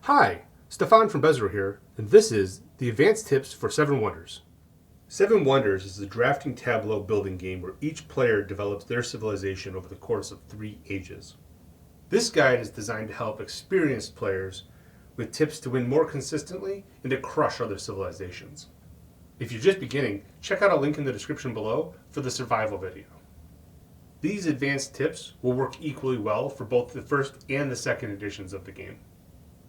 Hi, Stefan from Bezro here, and this is the Advanced Tips for Seven Wonders. Seven Wonders is a drafting tableau building game where each player develops their civilization over the course of 3 ages. This guide is designed to help experienced players with tips to win more consistently and to crush other civilizations. If you're just beginning, check out a link in the description below for the survival video. These advanced tips will work equally well for both the first and the second editions of the game.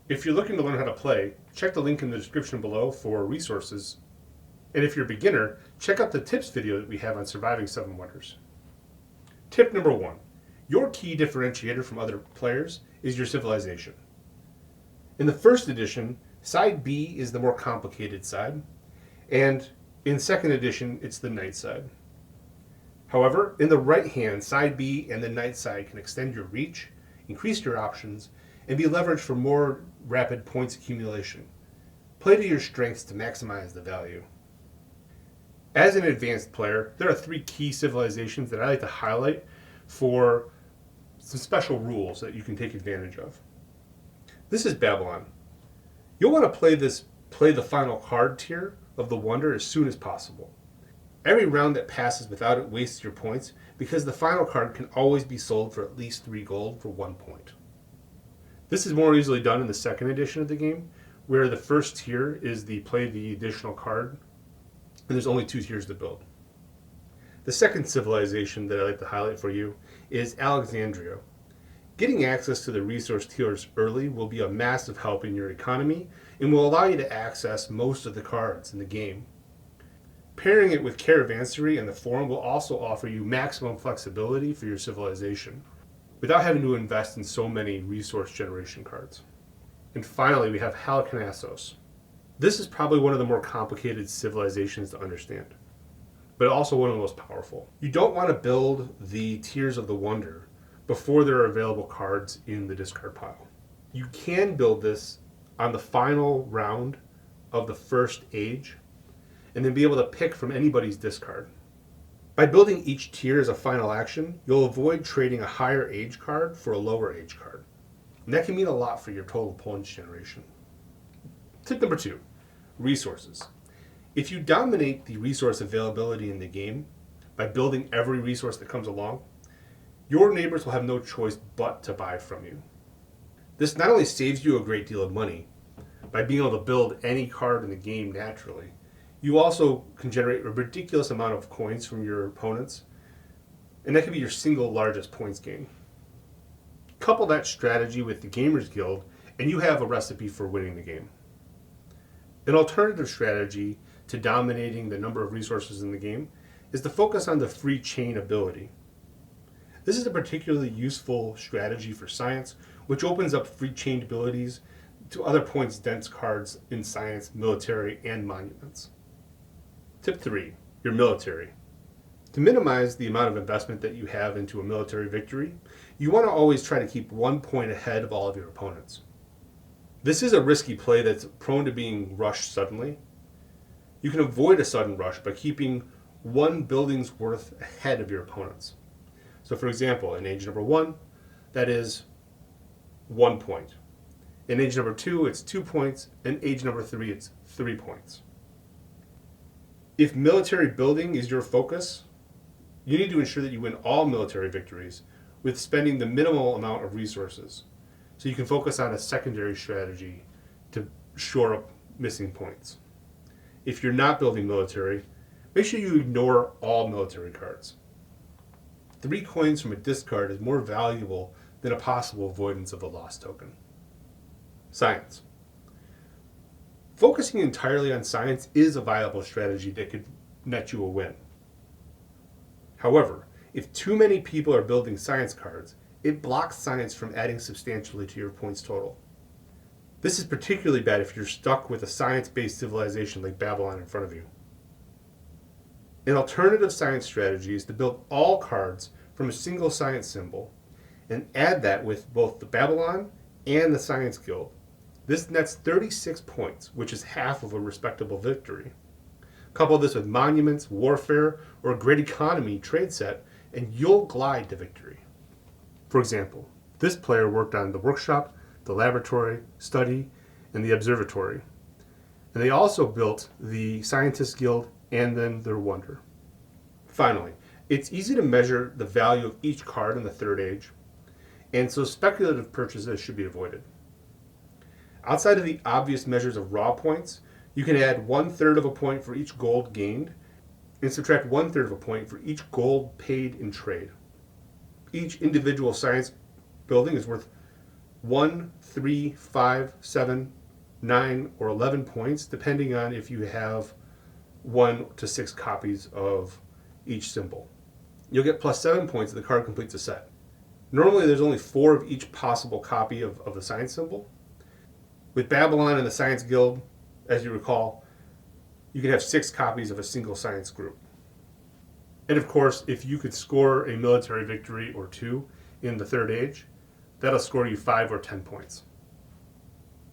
If you're looking to learn how to play, check the link in the description below for resources. And if you're a beginner, check out the tips video that we have on surviving Seven Wonders. Tip number 1. Your key differentiator from other players is your civilization. In the first edition, side B is the more complicated side, and in second edition, it's the knight side. However, in the right hand, side B and the knight side can extend your reach, increase your options, and be leveraged for more rapid points accumulation. Play to your strengths to maximize the value. As an advanced player, there are 3 key civilizations that I like to highlight for some special rules that you can take advantage of. This is Babylon. You'll want to play the final card tier of the Wonder as soon as possible. Every round that passes without it wastes your points because the final card can always be sold for at least 3 gold for 1 point. This is more easily done in the second edition of the game, where the first tier is the play the additional card, and there's only 2 tiers to build. The second civilization that I like to highlight for you is Alexandria. Getting access to the resource tiers early will be a massive help in your economy and will allow you to access most of the cards in the game. Pairing it with Caravansary and the Forum will also offer you maximum flexibility for your civilization, without having to invest in so many resource generation cards. And finally, we have Halikarnassos. This is probably one of the more complicated civilizations to understand, but also one of the most powerful. You don't want to build the tiers of the Wonder before there are available cards in the discard pile. You can build this on the final round of the first age, and then be able to pick from anybody's discard. By building each tier as a final action, you'll avoid trading a higher age card for a lower age card. And that can mean a lot for your total points generation. Tip number 2, resources. If you dominate the resource availability in the game by building every resource that comes along, your neighbors will have no choice but to buy from you. This not only saves you a great deal of money by being able to build any card in the game naturally, you also can generate a ridiculous amount of coins from your opponents, and that can be your single largest points gain. Couple that strategy with the Gamers Guild, and you have a recipe for winning the game. An alternative strategy to dominating the number of resources in the game is to focus on the free chain ability. This is a particularly useful strategy for science, which opens up free chain abilities to other points dense cards in science, military, and monuments. Tip 3, your military. To minimize the amount of investment that you have into a military victory, you want to always try to keep 1 point ahead of all of your opponents. This is a risky play that's prone to being rushed suddenly. You can avoid a sudden rush by keeping 1 building's worth ahead of your opponents. So for example, in age number 1, that is 1 point. In age number 2, it's 2 points, and age number 3, it's 3 points. If military building is your focus, you need to ensure that you win all military victories with spending the minimal amount of resources, so you can focus on a secondary strategy to shore up missing points. If you're not building military, make sure you ignore all military cards. 3 coins from a discard is more valuable than a possible avoidance of a lost token. Science. Focusing entirely on science is a viable strategy that could net you a win. However, if too many people are building science cards, it blocks science from adding substantially to your points total. This is particularly bad if you're stuck with a science-based civilization like Babylon in front of you. An alternative science strategy is to build all cards from a single science symbol and add that with both the Babylon and the Science Guild. This nets 36 points, which is half of a respectable victory. Couple this with monuments, warfare, or a great economy trade set, and you'll glide to victory. For example, this player worked on the workshop, the laboratory, study, and the Observatory. And they also built the Scientist Guild and then their Wonder. Finally, it's easy to measure the value of each card in the Third Age, and so speculative purchases should be avoided. Outside of the obvious measures of raw points, you can add 1/3 of a point for each gold gained and subtract 1/3 of a point for each gold paid in trade. Each individual science building is worth 1, 3, 5, 7, 9, or 11 points, depending on if you have 1 to 6 copies of each symbol. You'll get plus 7 points if the card completes a set. Normally there's only 4 of each possible copy of the science symbol. With Babylon and the Science Guild, as you recall, you can have 6 copies of a single science group. And of course, if you could score a military victory or 2 in the Third Age, that'll score you 5 or 10 points.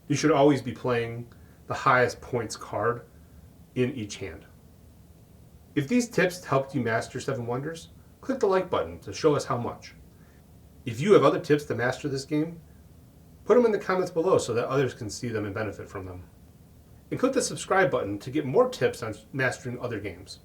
You should always be playing the highest points card in each hand. If these tips helped you master Seven Wonders, click the like button to show us how much. If you have other tips to master this game, put them in the comments below so that others can see them and benefit from them. And click the subscribe button to get more tips on mastering other games.